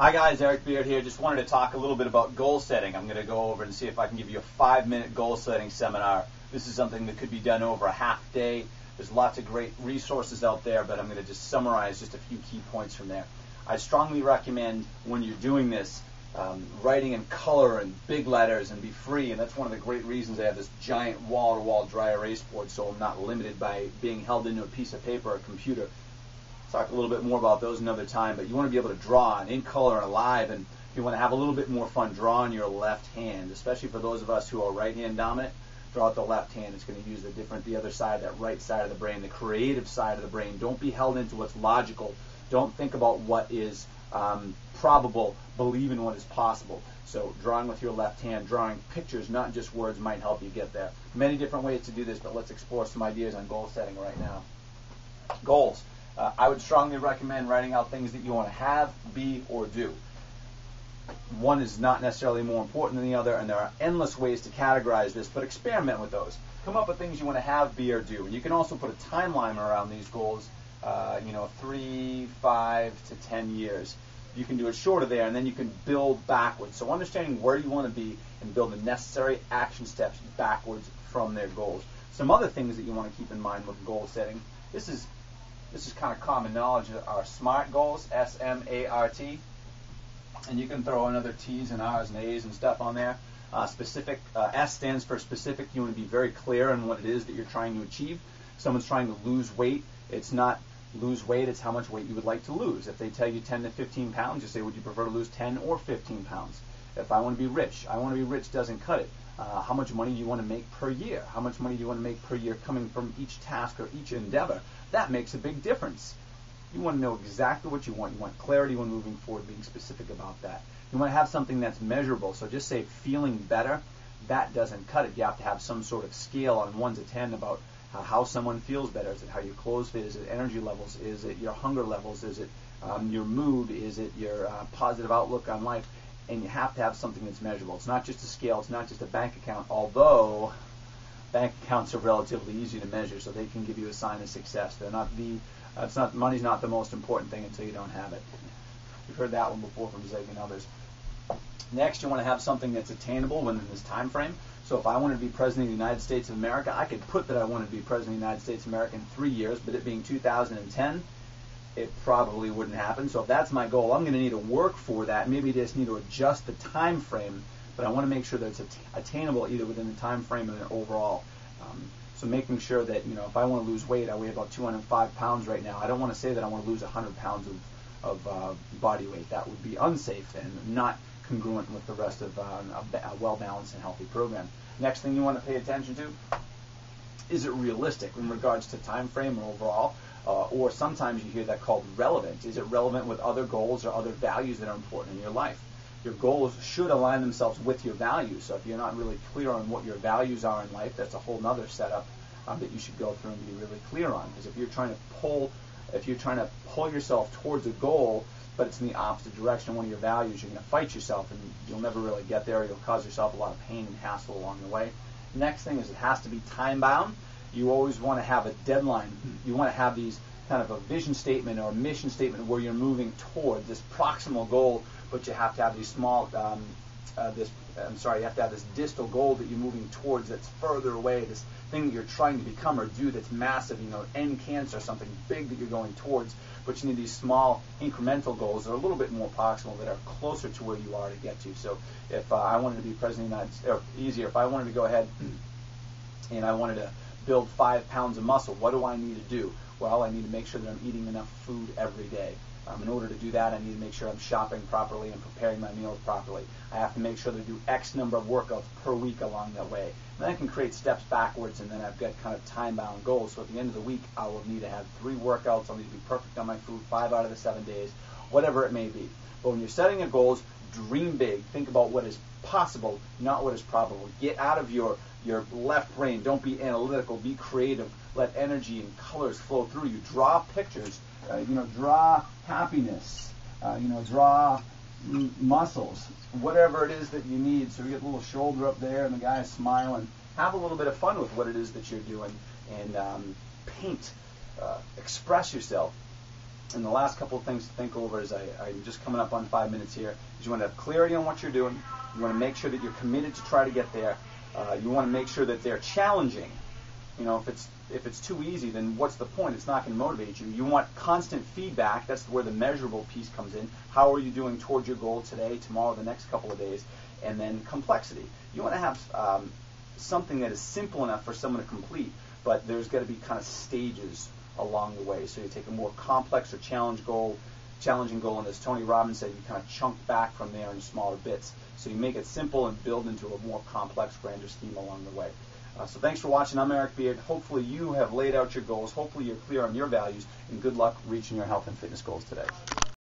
Hi guys, Eric Beard here. Just wanted to talk a little bit about goal setting. I'm going to go over and see if I can give you a 5-minute goal setting seminar. This is something that could be done over a half day. There's lots of great resources out there, but I'm going to just summarize just a few key points from there. I strongly recommend when you're doing this, writing in color and big letters and be free, and that's one of the great reasons I have this giant wall-to-wall dry erase board, so I'm not limited by being held into a piece of paper or a computer. Talk a little bit more about those another time, but you want to be able to draw in color and alive, and you want to have a little bit more fun drawing your left hand, especially for those of us who are right hand dominant. Draw out the left hand. It's going to use the other side, that right side of the brain, the creative side of the brain. Don't be held into what's logical. Don't think about what is probable. Believe in what is possible. So drawing with your left hand, drawing pictures, not just words, might help you get there. Many different ways to do this, but let's explore some ideas on goal setting right now. Goals. I would strongly recommend writing out things that you want to have, be, or do. One is not necessarily more important than the other, and there are endless ways to categorize this, but experiment with those. Come up with things you want to have, be, or do. And you can also put a timeline around these goals, 3, 5 to 10 years. You can do it shorter there, and then you can build backwards. So understanding where you want to be and build the necessary action steps backwards from their goals. Some other things that you want to keep in mind with goal setting. This is kind of common knowledge. Our SMART goals, S-M-A-R-T, and you can throw in other T's and R's and A's and stuff on there. Specific, S stands for specific. You want to be very clear on what it is that you're trying to achieve. If someone's trying to lose weight, it's not lose weight, it's how much weight you would like to lose. If they tell you 10 to 15 pounds, you say, would you prefer to lose 10 or 15 pounds? If I want to be rich, I want to be rich doesn't cut it. How much money do you want to make per year? How much money do you want to make per year coming from each task or each endeavor? That makes a big difference. You want to know exactly what you want. You want clarity when moving forward, being specific about that. You want to have something that's measurable. So just say feeling better, that doesn't cut it. You have to have some sort of scale on 1 to 10 about how someone feels better. Is it how your clothes fit? Is it energy levels? Is it your hunger levels? Is it your mood? Is it your positive outlook on life? And you have to have something that's measurable. It's not just a scale. It's not just a bank account, although bank accounts are relatively easy to measure, so they can give you a sign of success. They're not money's not the most important thing until you don't have it. You've heard that one before from Zig and others. Next, you want to have something that's attainable within this time frame. So if I wanted to be President of the United States of America, I could put that I wanted to be President of the United States of America in 3 years, but it being 2010, it probably wouldn't happen. So if that's my goal, I'm going to need to work for that. Maybe just need to adjust the time frame, but I want to make sure that it's attainable either within the time frame or overall. So making sure that, if I want to lose weight, I weigh about 205 pounds right now. I don't want to say that I want to lose 100 pounds of body weight. That would be unsafe and not congruent with the rest of a well-balanced and healthy program. Next thing you want to pay attention to, is it realistic in regards to time frame or overall? Or sometimes you hear that called relevant. Is it relevant with other goals or other values that are important in your life? Your goals should align themselves with your values. So if you're not really clear on what your values are in life, that's a whole other setup that you should go through and be really clear on. Because if you're trying to pull yourself towards a goal, but it's in the opposite direction of one of your values, you're going to fight yourself and you'll never really get there. You'll cause yourself a lot of pain and hassle along the way. Next thing is it has to be time bound. You always want to have a deadline. You want to have these kind of a vision statement or a mission statement where you're moving toward this proximal goal, but you have to have these small, you have to have this distal goal that you're moving towards that's further away, this thing that you're trying to become or do that's massive, end cancer, something big that you're going towards, but you need these small incremental goals that are a little bit more proximal, that are closer to where you are to get to. So if I wanted to be president of the United States, or easier, if I wanted to go ahead and I wanted to build 5 pounds of muscle, what do I need to do? Well, I need to make sure that I'm eating enough food every day. In order to do that, I need to make sure I'm shopping properly and preparing my meals properly. I have to make sure that I do X number of workouts per week along that way. And then I can create steps backwards, and then I've got kind of time-bound goals. So at the end of the week, I will need to have 3 workouts. I'll need to be perfect on my food 5 out of the 7 days, whatever it may be. But when you're setting your goals, dream big. Think about what is possible, not what is probable. Get out of your left brain. Don't be analytical. Be creative. Let energy and colors flow through you. Draw pictures. Draw happiness. Draw muscles. Whatever it is that you need. So you get a little shoulder up there and the guy's smiling. Have a little bit of fun with what it is that you're doing and paint. Express yourself. And the last couple of things to think over is I'm just coming up on 5 minutes here. Is you want to have clarity on what you're doing. You want to make sure that you're committed to try to get there. You want to make sure that they're challenging. You know, if it's too easy, then what's the point? It's not going to motivate you. You want constant feedback. That's where the measurable piece comes in. How are you doing towards your goal today, tomorrow, the next couple of days? And then complexity. You want to have something that is simple enough for someone to complete, but there's got to be kind of stages along the way. So you take a more complex or challenging goal, and as Tony Robbins said, you kind of chunk back from there in smaller bits. So you make it simple and build into a more complex, grander scheme along the way. So thanks for watching. I'm Eric Beard. Hopefully you have laid out your goals. Hopefully you're clear on your values, and good luck reaching your health and fitness goals today.